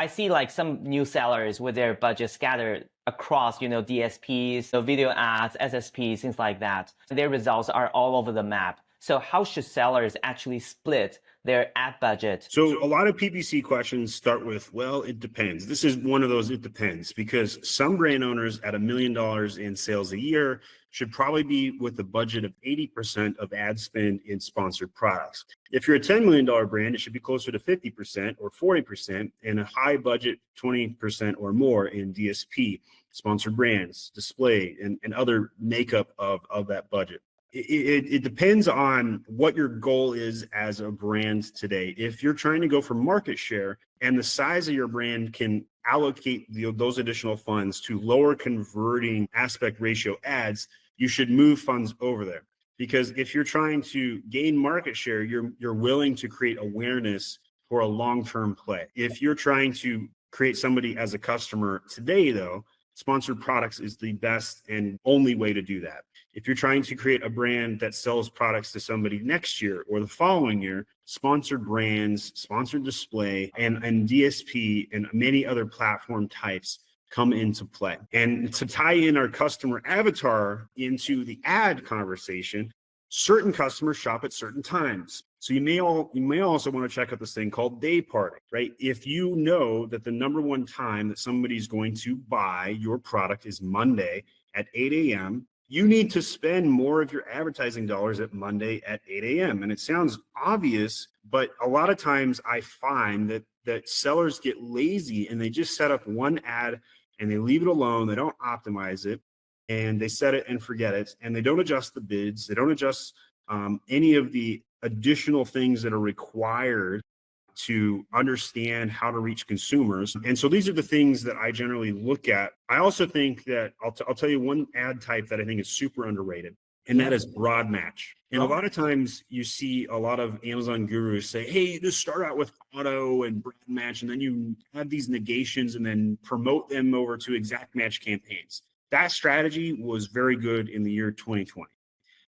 I see like some new sellers with their budget scattered across, DSPs, so video ads, SSPs, things like that. Their results are all over the map. So how should sellers actually split their ad budget? So a lot of PPC questions start with, well, it depends. This is one of those it depends, because some brand owners at $1 million in sales a year should probably be with a budget of 80% of ad spend in sponsored products. If you're a $10 million brand, it should be closer to 50% or 40%, and a high budget 20% or more in DSP, sponsored brands, display, and other makeup of that budget. It depends on what your goal is as a brand today. If you're trying to go for market share and the size of your brand can allocate those additional funds to lower converting aspect ratio ads, you should move funds over there. Because if you're trying to gain market share, you're willing to create awareness for a long-term play. If you're trying to create somebody as a customer today, though, sponsored products is the best and only way to do that. If you're trying to create a brand that sells products to somebody next year or the following year, sponsored brands, sponsored display, and DSP and many other platform types come into play. And to tie in our customer avatar into the ad conversation, certain customers shop at certain times. So you may also want to check out this thing called Dayparting, right? If you know that the number one time that somebody's going to buy your product is Monday at 8 a.m., you need to spend more of your advertising dollars at Monday at 8 a.m. And it sounds obvious, but a lot of times I find that sellers get lazy and they just set up one ad and they leave it alone. They don't optimize it, and they set it and forget it. And they don't adjust the bids. They don't adjust any of the additional things that are required to understand how to reach consumers. And so these are the things that I generally look at. I also think that I'll tell you one ad type that I think is super underrated, and that is broad match. And a lot of times you see a lot of Amazon gurus say, hey, just start out with auto and broad match, and then you have these negations and then promote them over to exact match campaigns. That strategy was very good in the year 2020.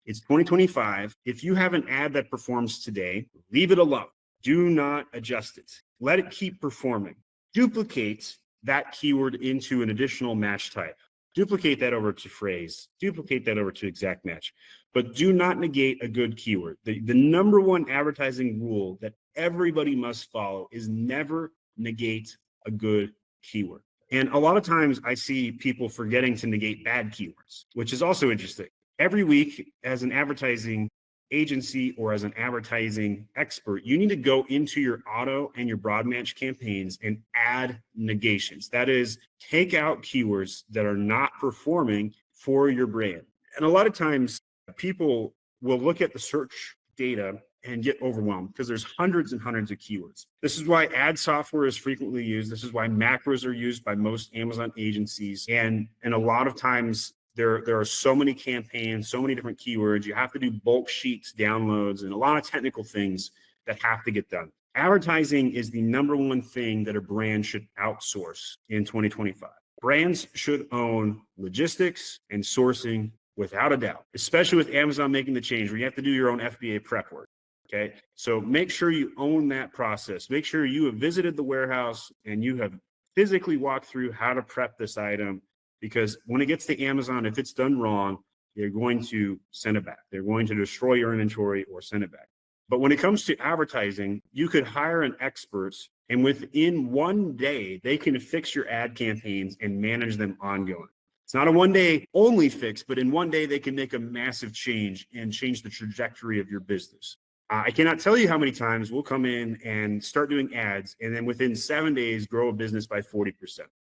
It's 2025. If you have an ad that performs today, leave it alone. Do not adjust it. Let it keep performing. Duplicate that keyword into an additional match type. Duplicate that over to phrase. Duplicate that over to exact match. But do not negate a good keyword. The number one advertising rule that everybody must follow is never negate a good keyword. And a lot of times I see people forgetting to negate bad keywords, which is also interesting. Every week, as an advertising agency or as an advertising expert, you need to go into your auto and your broad match campaigns and add negations. That is, take out keywords that are not performing for your brand. And a lot of times people will look at the search data and get overwhelmed because there's hundreds and hundreds of keywords. This is why ad software is frequently used. This is why macros are used by most Amazon agencies. And a lot of times there are so many campaigns, so many different keywords. You have to do bulk sheets, downloads, and a lot of technical things that have to get done. Advertising is the number one thing that a brand should outsource in 2025. Brands should own logistics and sourcing without a doubt, especially with Amazon making the change where you have to do your own FBA prep work. Okay, so make sure you own that process. Make sure you have visited the warehouse and you have physically walked through how to prep this item, because when it gets to Amazon, if it's done wrong, they're going to send it back. They're going to destroy your inventory or send it back. But when it comes to advertising, you could hire an expert, and within one day, they can fix your ad campaigns and manage them ongoing. It's not a one-day only fix, but in one day, they can make a massive change and change the trajectory of your business. I cannot tell you how many times we'll come in and start doing ads, and then within 7 days, grow a business by 40%.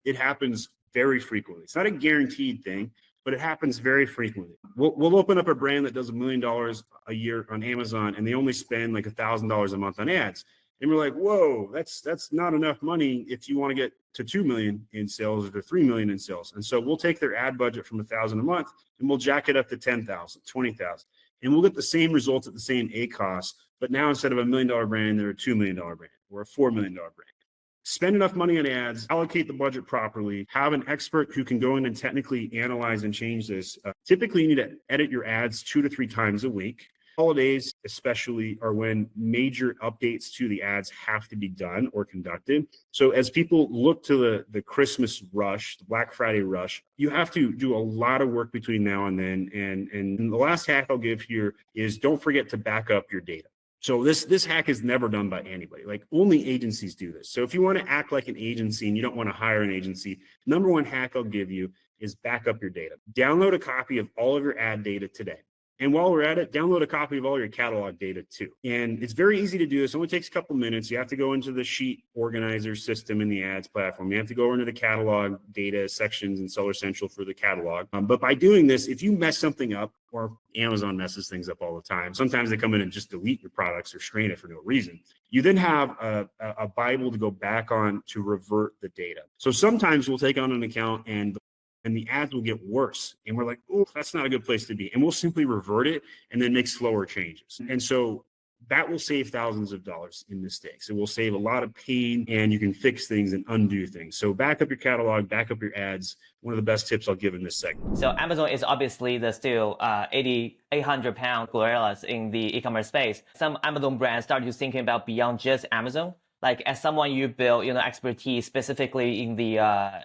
It happens very frequently. It's not a guaranteed thing, but it happens very frequently. We'll open up a brand that does $1 million a year on Amazon, and they only spend like $1,000 a month on ads. And we're like, whoa, that's not enough money if you want to get to 2 million in sales or to 3 million in sales. And so we'll take their ad budget from $1,000 a month and we'll jack it up to 10,000, 20,000. And we'll get the same results at the same ACOS, but now instead of $1 million brand, they're a $2 million brand or a $4 million brand. Spend enough money on ads, allocate the budget properly, have an expert who can go in and technically analyze and change this. Typically, you need to edit your ads 2 to 3 times a week. Holidays, especially, are when major updates to the ads have to be done or conducted. So as people look to the Christmas rush, the Black Friday rush, you have to do a lot of work between now and then. And the last hack I'll give here is don't forget to back up your data. So this hack is never done by anybody. Like, only agencies do this. So if you want to act like an agency and you don't want to hire an agency, number one hack I'll give you is back up your data. Download a copy of all of your ad data today. And while we're at it, download a copy of all your catalog data too. And it's very easy to do this. It only takes a couple minutes. You have to go into the sheet organizer system in the ads platform. You have to go into the catalog data sections in Seller Central for the catalog. But by doing this, if you mess something up, or Amazon messes things up all the time, sometimes they come in and just delete your products or strain it for no reason. You then have a Bible to go back on to revert the data. So sometimes we'll take on an account and the ads will get worse. And we're like, oh, that's not a good place to be. And we'll simply revert it and then make slower changes. And so that will save thousands of dollars in mistakes. It will save a lot of pain, and you can fix things and undo things. So back up your catalog, back up your ads. One of the best tips I'll give in this segment. So Amazon is obviously the still 800-pound gorillas in the e-commerce space. Some Amazon brands start to thinking about beyond just Amazon. Like, as someone, you build expertise specifically in the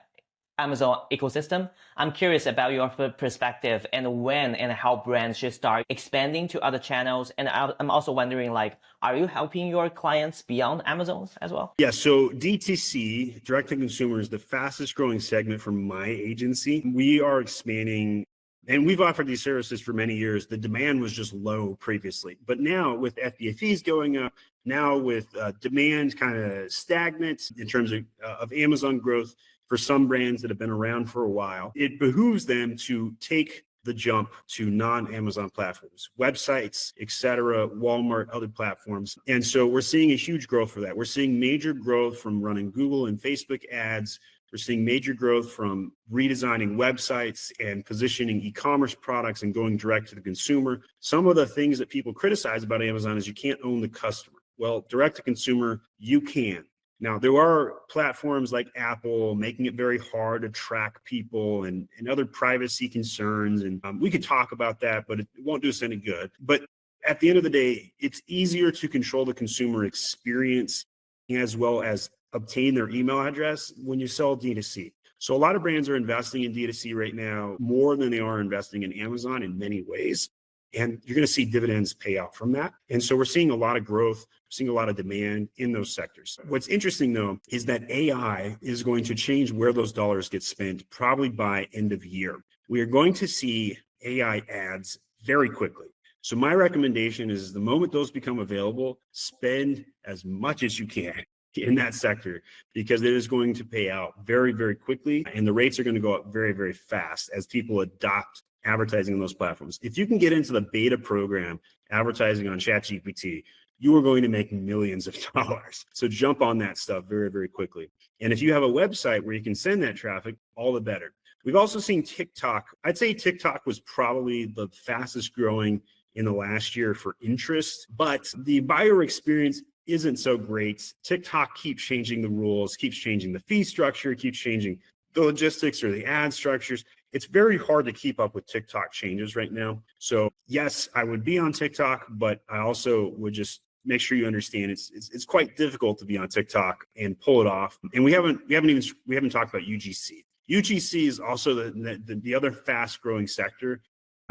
Amazon ecosystem. I'm curious about your perspective and when and how brands should start expanding to other channels. And I'm also wondering, like, are you helping your clients beyond Amazon as well? Yeah, so DTC, direct to consumer, is the fastest growing segment for my agency. We are expanding, and we've offered these services for many years. The demand was just low previously, but now with FBA fees going up, now with demand kind of stagnant in terms of Amazon growth, for some brands that have been around for a while, it behooves them to take the jump to non-Amazon platforms, websites, et cetera, Walmart, other platforms. And so we're seeing a huge growth for that. We're seeing major growth from running Google and Facebook ads. We're seeing major growth from redesigning websites and positioning e-commerce products and going direct to the consumer. Some of the things that people criticize about Amazon is you can't own the customer. Well, direct to consumer, you can. Now, there are platforms like Apple making it very hard to track people and other privacy concerns. And we could talk about that, but it won't do us any good. But at the end of the day, it's easier to control the consumer experience as well as obtain their email address when you sell D2C. So a lot of brands are investing in D2C right now more than they are investing in Amazon in many ways. And you're going to see dividends pay out from that. And so we're seeing a lot of growth, seeing a lot of demand in those sectors. What's interesting, though, is that AI is going to change where those dollars get spent probably by end of year. We are going to see AI ads very quickly. So my recommendation is the moment those become available, spend as much as you can in that sector, because it is going to pay out very, very quickly. And the rates are going to go up very, very fast as people adopt advertising on those platforms. If you can get into the beta program, advertising on ChatGPT, you are going to make millions of dollars. So jump on that stuff very, very quickly. And if you have a website where you can send that traffic, all the better. We've also seen TikTok. I'd say TikTok was probably the fastest growing in the last year for interest, but the buyer experience isn't so great. TikTok keeps changing the rules, keeps changing the fee structure, keeps changing the logistics or the ad structures. It's very hard to keep up with TikTok changes right now. So yes, I would be on TikTok, but I also would just make sure you understand it's quite difficult to be on TikTok and pull it off. And we haven't talked about UGC. UGC is also the other fast growing sector.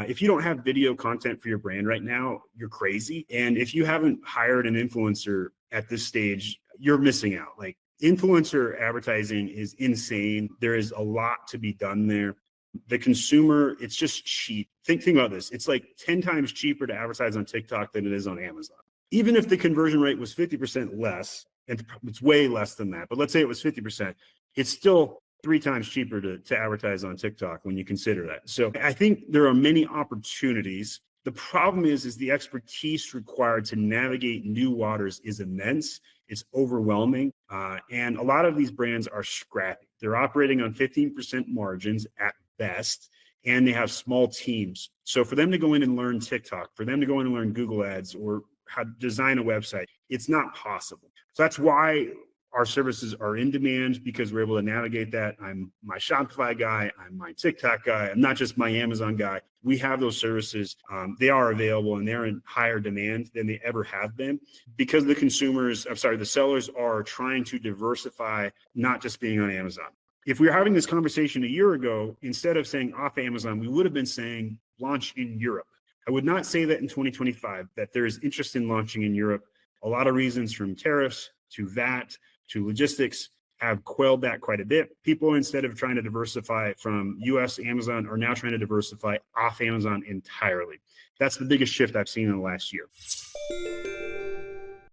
If you don't have video content for your brand right now, you're crazy. And if you haven't hired an influencer at this stage, you're missing out. Like, influencer advertising is insane. There is a lot to be done there. The consumer, it's just cheap. Think about this. It's like 10 times cheaper to advertise on TikTok than it is on Amazon. Even if the conversion rate was 50% less, and it's way less than that, but let's say it was 50%, it's still 3 times cheaper to advertise on TikTok when you consider that. So I think there are many opportunities. The problem is the expertise required to navigate new waters is immense. It's overwhelming. And a lot of these brands are scrappy. They're operating on 15% margins at best, and they have small teams. So for them to go in and learn TikTok, for them to go in and learn Google Ads or how to design a website, it's not possible. So that's why Our services are in demand because we're able to navigate that. I'm my Shopify guy. I'm my TikTok guy. I'm not just my Amazon guy. We have those services. They are available and they're in higher demand than they ever have been because the sellers are trying to diversify, not just being on Amazon. If we were having this conversation a year ago, instead of saying off Amazon, we would have been saying launch in Europe. I would not say that in 2025, that there is interest in launching in Europe. A lot of reasons, from tariffs to VAT to logistics, have quelled that quite a bit. People, instead of trying to diversify from US Amazon, are now trying to diversify off Amazon entirely. That's the biggest shift I've seen in the last year.